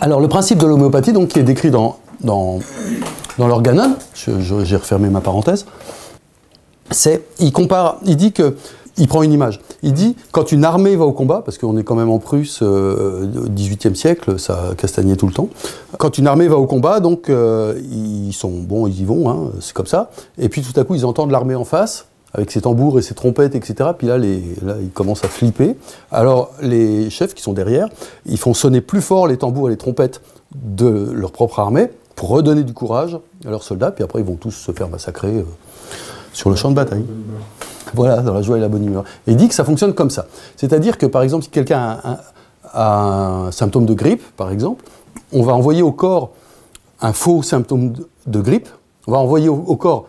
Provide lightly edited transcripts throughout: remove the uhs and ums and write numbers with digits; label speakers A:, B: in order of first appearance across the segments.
A: Alors le principe de l'homéopathie, donc, qui est décrit dans l'Organon, j'ai refermé ma parenthèse, c'est, il dit que, il prend une image, il dit, quand une armée va au combat, parce qu'on est quand même en Prusse, au XVIIIe siècle, ça castagnait tout le temps, quand une armée va au combat, donc, ils y vont, hein, c'est comme ça, et puis tout à coup, ils entendent l'armée en face, avec ses tambours et ses trompettes, etc. Puis là, ils commencent à flipper. Alors, les chefs qui sont derrière, ils font sonner plus fort les tambours et les trompettes de leur propre armée pour redonner du courage à leurs soldats. Puis après, ils vont tous se faire massacrer sur le champ de bataille. Voilà, dans la joie et la bonne humeur. Et il dit que ça fonctionne comme ça. C'est-à-dire que, par exemple, si quelqu'un a un symptôme de grippe, par exemple, on va envoyer au corps un faux symptôme de grippe. On va envoyer au corps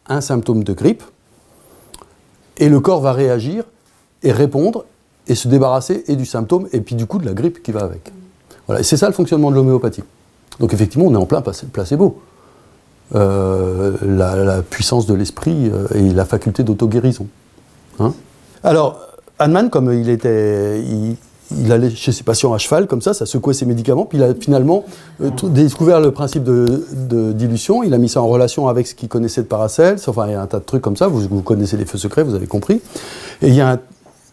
A: un symptôme de grippe. Et le corps va réagir et répondre et se débarrasser et du symptôme et puis du coup de la grippe qui va avec. Voilà, et c'est ça le fonctionnement de l'homéopathie. Donc effectivement, on est en plein placebo. La puissance de l'esprit et la faculté d'auto-guérison. Hein. Alors, Hahnemann, comme il allait chez ses patients à cheval, comme ça secouait ses médicaments, puis il a finalement découvert le principe de dilution, il a mis ça en relation avec ce qu'il connaissait de Paracels, enfin il y a un tas de trucs comme ça, vous connaissez les feux secrets, vous avez compris, et il y a un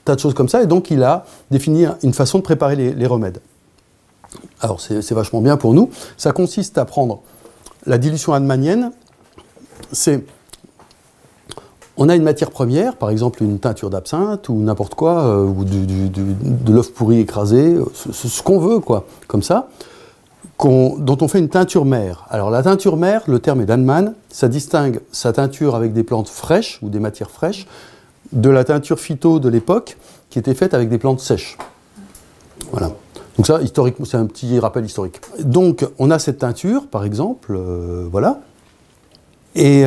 A: tas de choses comme ça, et donc il a défini une façon de préparer les remèdes. Alors c'est vachement bien pour nous, ça consiste à prendre la dilution hahnemannienne, on a une matière première, par exemple une teinture d'absinthe ou n'importe quoi, ou de l'œuf pourri écrasé, ce qu'on veut, quoi, comme ça, dont on fait une teinture mère. Alors la teinture mère, le terme est d'Hahnemann, ça distingue sa teinture avec des plantes fraîches ou des matières fraîches de la teinture phyto de l'époque qui était faite avec des plantes sèches. Voilà. Donc ça, historiquement, c'est un petit rappel historique. Donc on a cette teinture, par exemple, voilà, et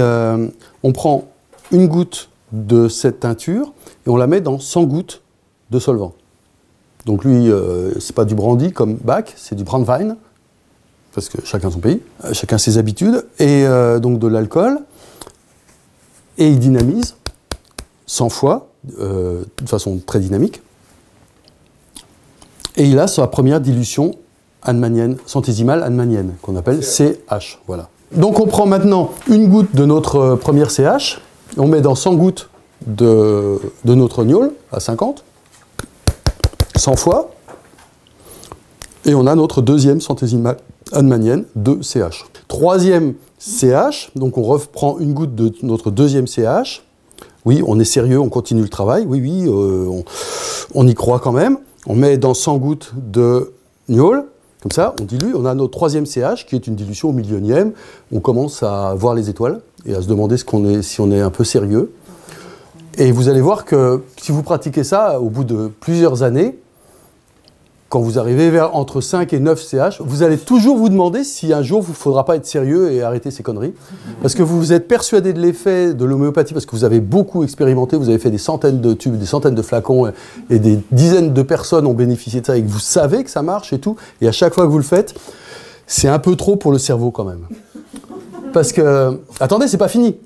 A: on prend une goutte de cette teinture et on la met dans 100 gouttes de solvant. Donc lui, c'est pas du brandy comme Bach, c'est du brandwein, parce que chacun son pays, chacun ses habitudes, et donc de l'alcool, et il dynamise 100 fois, de façon très dynamique, et il a sa première dilution hahnemannienne, centésimale hahnemannienne, qu'on appelle CH. Voilà. Donc on prend maintenant une goutte de notre première CH, on met dans 100 gouttes de notre gnôle, à 50, 100 fois, et on a notre deuxième centésimale hahnemannienne de CH. Troisième CH, donc on reprend une goutte de notre deuxième CH, oui, on est sérieux, on continue le travail, oui, on y croit quand même, on met dans 100 gouttes de gnôle, comme ça, on dilue, on a notre troisième CH, qui est une dilution au millionième, on commence à voir les étoiles, et à se demander si on est un peu sérieux. Et vous allez voir que si vous pratiquez ça, au bout de plusieurs années, quand vous arrivez vers entre 5 et 9 CH, vous allez toujours vous demander si un jour il ne faudra pas être sérieux et arrêter ces conneries. Parce que vous êtes persuadé de l'effet de l'homéopathie, parce que vous avez beaucoup expérimenté, vous avez fait des centaines de tubes, des centaines de flacons, et des dizaines de personnes ont bénéficié de ça, et que vous savez que ça marche et tout, et à chaque fois que vous le faites, c'est un peu trop pour le cerveau quand même. Parce que, attendez, c'est pas fini.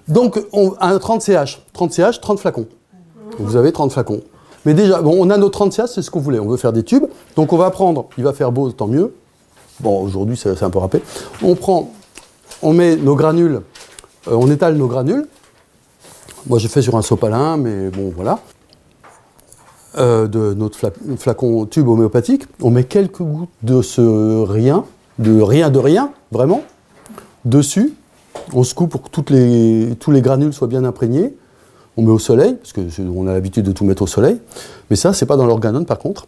A: Donc, un 30 CH, 30 flacons. Vous avez 30 flacons. Mais déjà, bon, on a nos 30 CH, c'est ce qu'on voulait. On veut faire des tubes. Donc, on va prendre, il va faire beau, tant mieux. Bon, aujourd'hui, c'est un peu râpé. On met nos granules, on étale nos granules. Moi, j'ai fait sur un sopalin, mais bon, voilà. De notre flacon tube homéopathique. On met quelques gouttes de ce rien, de rien, vraiment, dessus. On secoue pour que tous les granules soient bien imprégnés. On met au soleil, parce qu'on a l'habitude de tout mettre au soleil. Mais ça, c'est pas dans l'organon, par contre.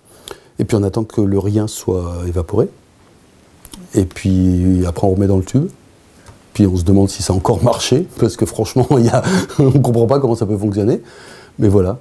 A: Et puis, on attend que le rien soit évaporé. Et puis, après, on remet dans le tube. Puis, on se demande si ça a encore marché, parce que franchement, on ne comprend pas comment ça peut fonctionner. Mais voilà.